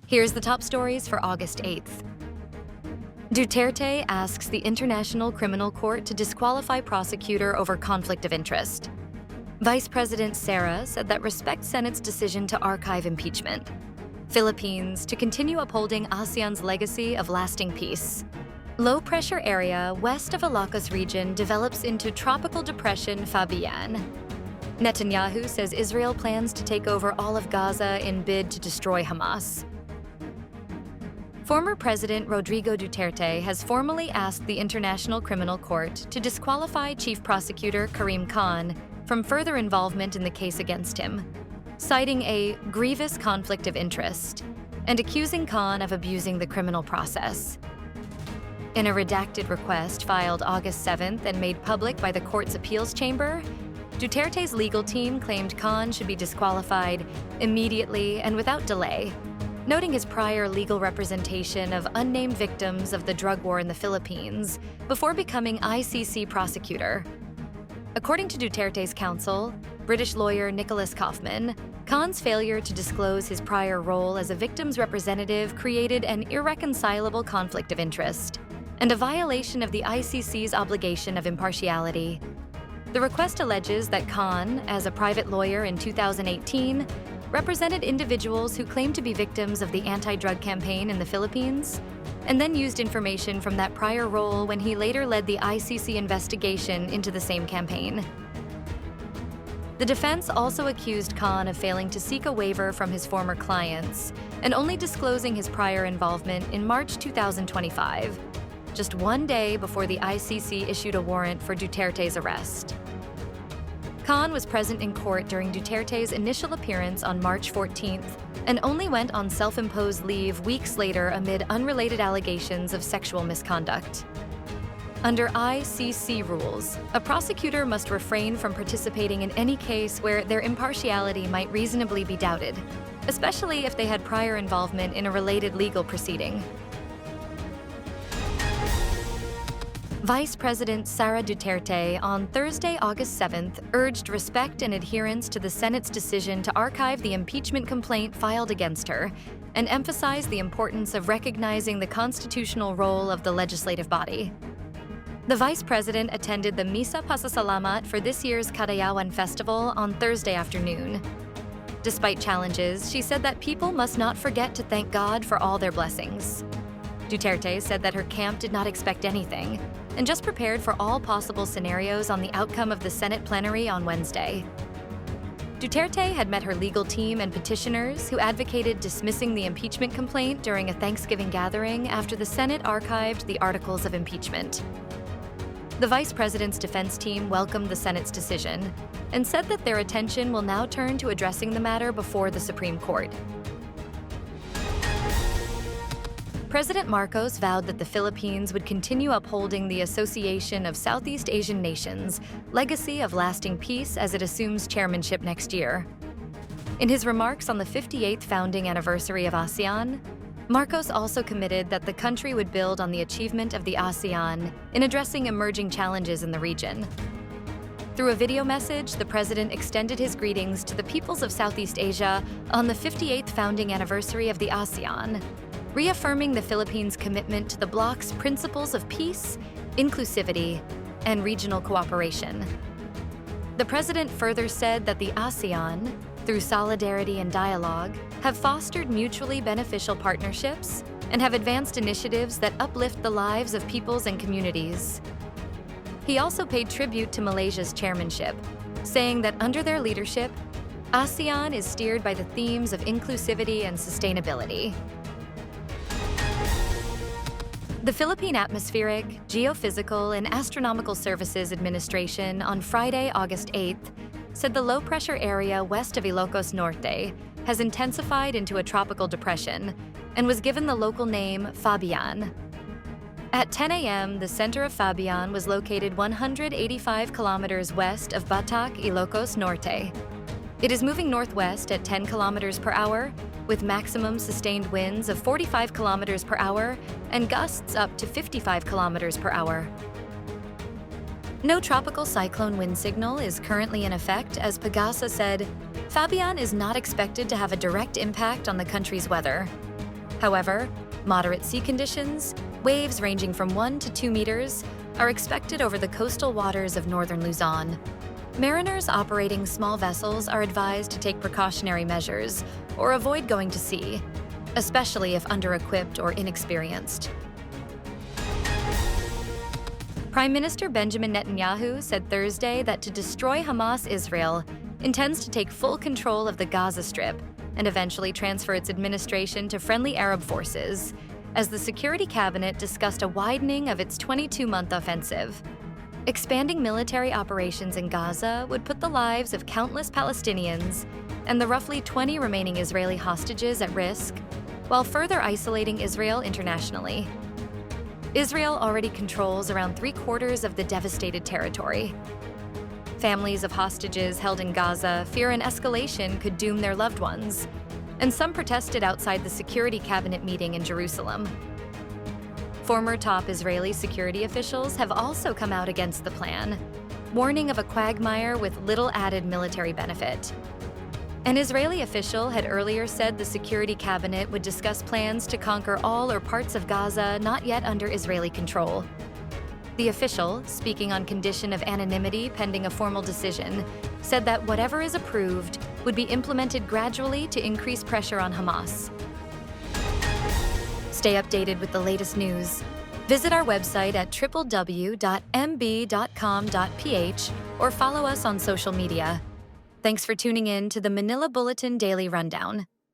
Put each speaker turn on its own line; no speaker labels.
Here's the top stories for August 8th. Duterte asks the International Criminal Court to disqualify prosecutor over conflict of interest. Vice President Sara said that respects Senate's decision to archive impeachment. Philippines to continue upholding ASEAN's legacy of lasting peace. Low-pressure area west of Ilocos Region develops into tropical depression Fabian. Netanyahu says Israel plans to take over all of Gaza in bid to destroy Hamas. Former President Rodrigo Duterte has formally asked the International Criminal Court to disqualify Chief Prosecutor Karim Khan from further involvement in the case against him, citing a grievous conflict of interest and accusing Khan of abusing the criminal process. In a redacted request filed August 7th and made public by the court's appeals chamber, Duterte's legal team claimed Khan should be disqualified immediately and without delay, noting his prior legal representation of unnamed victims of the drug war in the Philippines before becoming ICC prosecutor. According to Duterte's counsel, British lawyer Nicholas Kaufman, Khan's failure to disclose his prior role as a victim's representative created an irreconcilable conflict of interest and a violation of the ICC's obligation of impartiality. The request alleges that Khan, as a private lawyer in 2018, represented individuals who claimed to be victims of the anti-drug campaign in the Philippines, and then used information from that prior role when he later led the ICC investigation into the same campaign. The defense also accused Khan of failing to seek a waiver from his former clients and only disclosing his prior involvement in March 2025, just one day before the ICC issued a warrant for Duterte's arrest. Khan was present in court during Duterte's initial appearance on March 14th and only went on self-imposed leave weeks later amid unrelated allegations of sexual misconduct. Under ICC rules, a prosecutor must refrain from participating in any case where their impartiality might reasonably be doubted, especially if they had prior involvement in a related legal proceeding. Vice President Sara Duterte on Thursday, August 7th, urged respect and adherence to the Senate's decision to archive the impeachment complaint filed against her and emphasized the importance of recognizing the constitutional role of the legislative body. The vice president attended the Misa Pasasalamat for this year's Kadayawan Festival on Thursday afternoon. Despite challenges, she said that people must not forget to thank God for all their blessings. Duterte said that her camp did not expect anything and just prepared for all possible scenarios on the outcome of the Senate plenary on Wednesday. Duterte had met her legal team and petitioners who advocated dismissing the impeachment complaint during a Thanksgiving gathering after the Senate archived the articles of impeachment. The vice president's defense team welcomed the Senate's decision and said that their attention will now turn to addressing the matter before the Supreme Court. President Marcos vowed that the Philippines would continue upholding the Association of Southeast Asian Nations' legacy of lasting peace as it assumes chairmanship next year. In his remarks on the 58th founding anniversary of ASEAN, Marcos also committed that the country would build on the achievement of the ASEAN in addressing emerging challenges in the region. Through a video message, the president extended his greetings to the peoples of Southeast Asia on the 58th founding anniversary of the ASEAN, reaffirming the Philippines' commitment to the bloc's principles of peace, inclusivity, and regional cooperation. The president further said that the ASEAN, through solidarity and dialogue, have fostered mutually beneficial partnerships and have advanced initiatives that uplift the lives of peoples and communities. He also paid tribute to Malaysia's chairmanship, saying that under their leadership, ASEAN is steered by the themes of inclusivity and sustainability. The Philippine Atmospheric, Geophysical, and Astronomical Services Administration on Friday, August 8th, said the low-pressure area west of Ilocos Norte has intensified into a tropical depression and was given the local name Fabian. At 10 a.m., the center of Fabian was located 185 kilometers west of Batak, Ilocos Norte. It is moving northwest at 10 kilometers per hour, with maximum sustained winds of 45 kilometers per hour and gusts up to 55 kilometers per hour. No tropical cyclone wind signal is currently in effect, as Pagasa said, Fabian is not expected to have a direct impact on the country's weather. However, moderate sea conditions, waves ranging from 1 to 2 meters, are expected over the coastal waters of northern Luzon. Mariners operating small vessels are advised to take precautionary measures or avoid going to sea, especially if under-equipped or inexperienced. Prime Minister Benjamin Netanyahu said Thursday that to destroy Hamas, Israel intends to take full control of the Gaza Strip and eventually transfer its administration to friendly Arab forces, as the Security Cabinet discussed a widening of its 22-month offensive. Expanding military operations in Gaza would put the lives of countless Palestinians and the roughly 20 remaining Israeli hostages at risk, while further isolating Israel internationally. Israel already controls around 3/4 of the devastated territory. Families of hostages held in Gaza fear an escalation could doom their loved ones, and some protested outside the Security Cabinet meeting in Jerusalem. Former top Israeli security officials have also come out against the plan, warning of a quagmire with little added military benefit. An Israeli official had earlier said the Security Cabinet would discuss plans to conquer all or parts of Gaza not yet under Israeli control. The official, speaking on condition of anonymity pending a formal decision, said that whatever is approved would be implemented gradually to increase pressure on Hamas. Stay updated with the latest news. Visit our website at www.mb.com.ph or follow us on social media. Thanks for tuning in to the Manila Bulletin Daily Rundown.